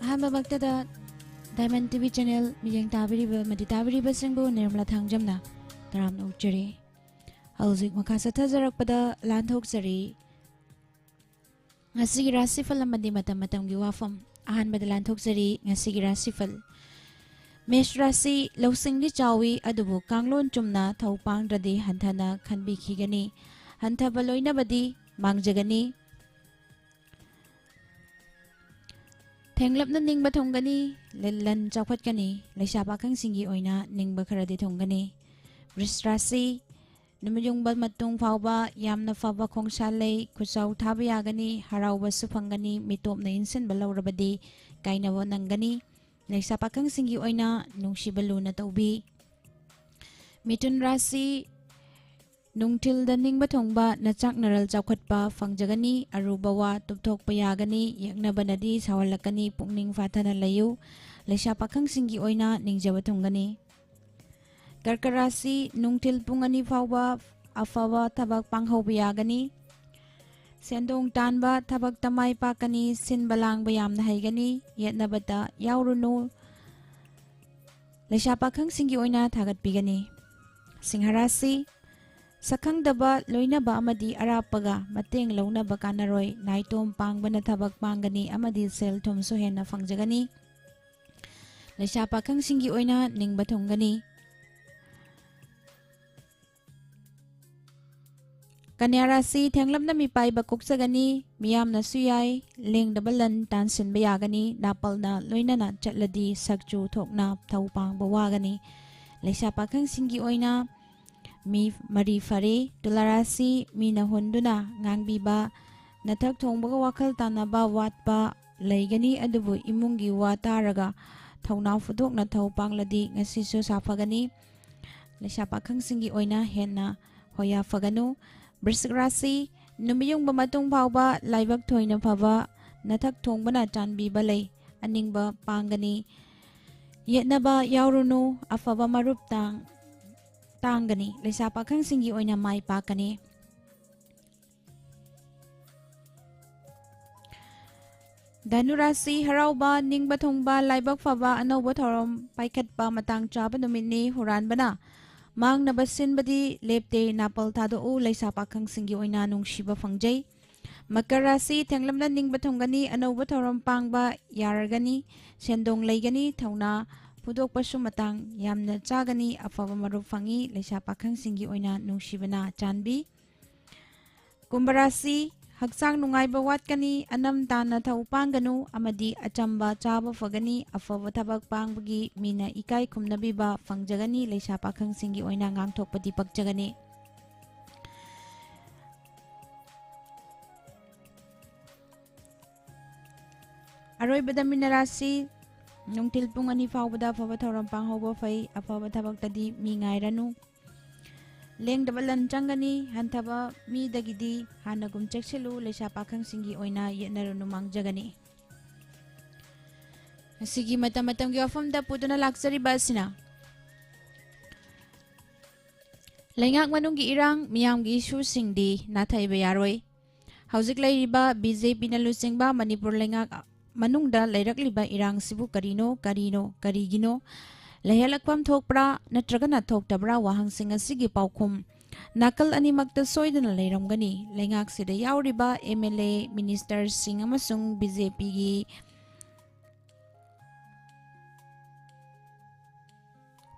अहमबक्तदा Diamond TV channel miyang tabiriba madi tabiriba singbu nirmala thangjamna taramna uchari hauzik makasa thajarakpada lanthokjari ngasigi rasifal amadi matam-matamgi Wapham ahanbada lanthokjari ngasigi rasifal Mesh Rasi lawsingni chawi adubu kanglon chumna thawpangdradi hanthana khanbikhigani hanthaba loinabadi mangjagani Thenglapna ningba thongani lelan chawkhatkani leisa pakhang singi oina ningba kharadi thongani Wrish Rasi numiyungba matung phawba yamna phaba khongsalei khuchaw thaba yagani harawba su phangani mitopna insinba lawrabadi kainawa nangani leisa pakhang singi oina nungsiba luna tawbi Mithun Rasi Nungtilda ningba thongba nachak naral chawkhatpa fangjagani arubawa tupthokpa yagani yaknabanadi sawalakani pukning fathana layu leisa pakhang singi oina ningjaba thongani Karkarasi nungtil pungani phawba afawa thabak panghawba yagani Sendong tanba thabak tamai pakani sinbalangba yamna haigani yetnabata yaurunu leisa pakhang singi oina thagatpigani Singharasi Sakhangdaba loinaba amadi arapaga mateng launaba kanaroi naitom pangbana thabak pangani amadi sel thomso henna fangjagani leisa pakhang singi oina ningba thongani Kanya Rasi thenglapna mipaiba koksagani miyamna suyai lengdaba lan tansinba yagani napalna loinana chatladi sakchu thokna thawpangba wagani leisa pakhang singi oina Mi mari fare Tularasi mina hunduna ngangbiba nathak thongbaga wakhal tanaba watpa leigani adubu imungi wataraga thawna fudokna thawpangladi ngasisu safagani leisa pakhang singi oina henna hoya faganu Wrish Rasi numiyungba matung phawba laibak thoina phaba nathak thongbana chanbiba lei aningba pangani yetnaba yaurunu afaba marup tangani leisa pakhang singi oina mai pakani Dhanurasi harawba ningba thongba laibak phaba anawba thorom paikhatpa matang chaba numitni huranbana mangnaba sinbadi lepte napal thado u leisa pakhang singi oina nungshiba fangjai Makarasi thenglamna ningba thongani anawba thorom pangba yaragani sendong leigani thawna Pudokpasu matang yamna chagani afaba marup fangi leisa pakhang singi oina nungsibana chanbi Kumbarasi haksang nungaiba watkani anam tana thawpanganu amadi achamba chaba fagani afaba thabak pangbagi mina ikai khumnabiba fangjagani leisa pakhang singi oina ngangthokpadi pakjagani Aroibada Minarasi Nungtil pungani phawbada afaba thoram panghawba fai afaba thabaktadi mi ngairanu lengdaba lan changani hanthaba mi dagidi hanagum cheksilu leisa pakhang singi oina yenarunu mangjagani Asigi matam-matamgi Wapham da puduna laksari basina Lengak manunggi irang miyamgi issue singdi nathaiba yaroi Hauzik lairiba BJP na lusingba Manipur lengak Manungda leirakliba irang sibu karigino lehelakpam thokpra natragana thoktabra wahangsing asigi paukhum nakal animakta soidana leiramgani lengak sida yauriba MLA minister sing amasung BJP gi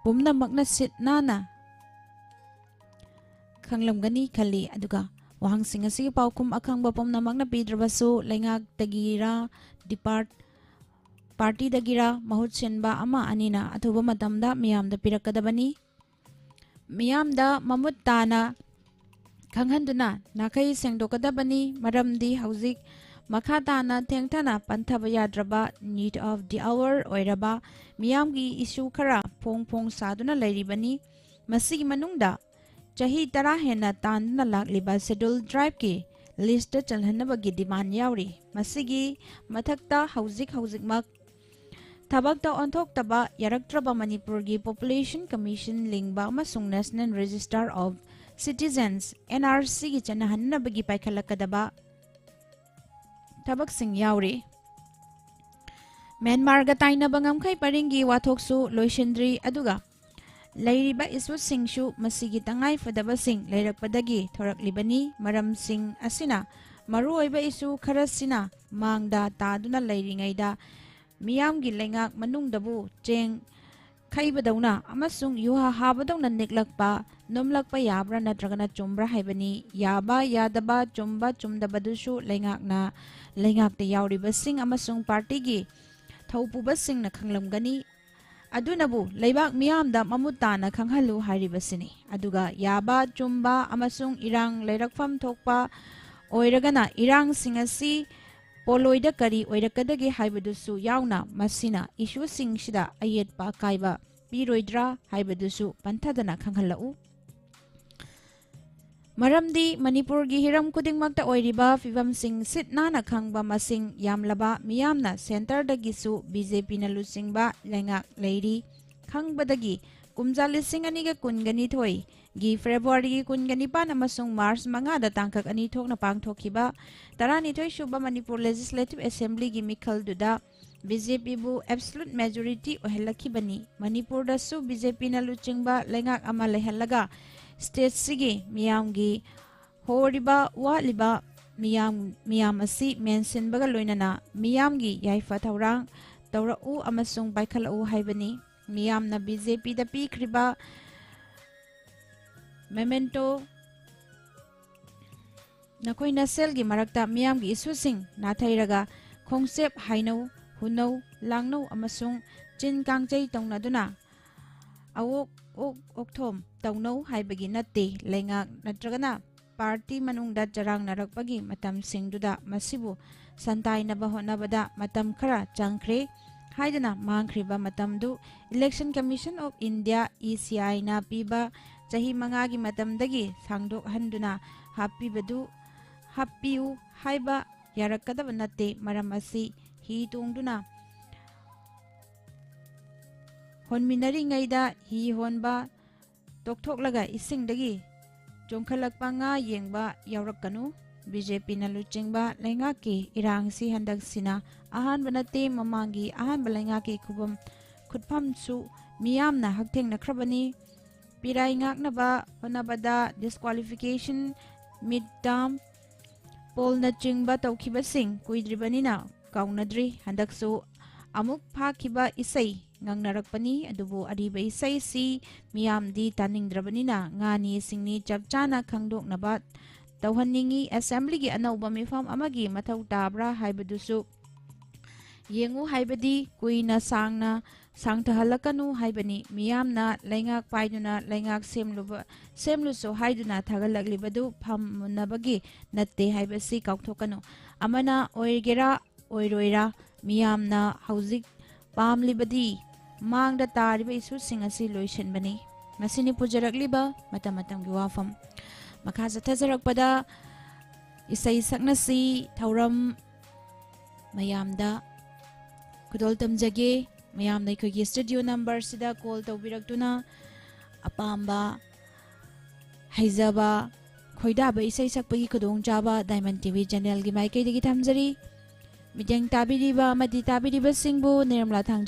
pumna makna sit nana khanglamgani khali aduga wahangsing asigi paukhum akhangba pumna makna pidrabasu lengak tagira Party dagira mahut senba ama anina athuba matamda miyamda pirakadabani miyamda mamut tana khanghanduna nakai sengdokadabani maramdi hauzik makha tana thengthana panthaba yadraba need of the hour oiraba miyamgi issue khara phong saduna leiribani masigi manungda chahi tara hena tanna lakliba schedule drive ki list chalhanabagi demand yauri masigi mathakta hauzik mak Tabagta onthok taba yaraktraba Manipurgi Population Commission lingba amasung National Register of Citizens NRC gi chanahanabagi paikhalakadaba tabak sing yauri Myanmarga tainaba ngamkhai paringi wathoksu loisindri aduga leiriba isu singshu masigi tangai fadabasing leirakpadagi thoraklibani maramsing asina maruoiba isu kharasina mangda taduna leiringaida miyamgi lengak manungdabu cheng khaibadawna amasung yuha habadawna niklakpa nomlakpa yabra natragana chumbra haibani yaba yadaba chumba chumdabadushu lengakta yauribasing amasung partigi thawpubasingna khanglamgani adunabu leibak miyamda mamutana khanghalu haribasini aduga yaba chumba amasung irang leirakpham thokpa oiragana irang singasi poloida kari oirakadagi haibadusu yauna masina issue singshida ayetpa kaiba piroidra haibadusu panthadana khanghalau Maramdi Manipurgi hiram kudingmakta oiriba fivam sing sit nana khangba masing yamlaba miyamna center dagisu BJP na lusingba lengak leiri khangbadagi kumja lising aniga kungani thoi gi February kungani pan amasung March manga da tangkak ani thokna pangthokiba tarani thoi shuba Manipur Legislative Assembly gi mikhal duda BJP bu absolute majority ohelakibani Manipur da su BJP na luchingba lengak ama lehalaga state sige miyamgi horiba waliba miyam asi mention baga loinana miyamgi yaifa thaurang tawrau amasung baikhalau haibani miyamna BJP da pikriba memento nakoi nasel gi marakta miyamgi isusing nathairaga khongsep hainau hunau langnau amasung chin kangjei tongnaduna awok okthom taunau haibagi natte lengak natragana party manungda jarang narakpagi matam singduda masibu santainaba honabada matam khara changkhre haidana mangkhriba matamdu Election Commission of India ECI na piba chahi mangagi matamdagi sangdok handuna happiu haiba yarakadaba natte maram asi hi tungduna honminari ngaida hi honba tokthok isingdagi jongkhalakpa nga yengba yaurakanu BJP na luchingba lengaki irangsi handaksina ahanba nate mamangi ahanba lengaki khutpham su miyamna haktheng nakrabani pirai ngaknaba honabada disqualification midterm poll na chingba tawkhibasing kuidribanina kaunadri handaksu amuk phakiba isai ngangnarakpani adubu ariba isai si miyamdi taningdrabanina ngani singni chapchana khangdoknaba tawhanningi assembly gi anauba mifam amagi mathau tabra haibadusu yengu haibadi kuina sangtahalakanu haibani miyamna lengak paiduna lengak semluso haiduna thagalaglibadu phamnabagi natte haibasi kauthokanu amana oirgera oiroira miyamna hauzik pamlibadi mangda tariba isu singasi loisinbani masini pujarakliba matamatanggi wafam makhaza tajarakpada isai saknasi thauram mayamda kudol tamjage mayamna ikhogi studio number sida call tawbiraktuna apamba haizaba khoidaba isai sakpagi kudong jaba Diamond TV channel gi maikai digi thamjari Midang tabiriba amadi tabiriba singbu nirmala thangjam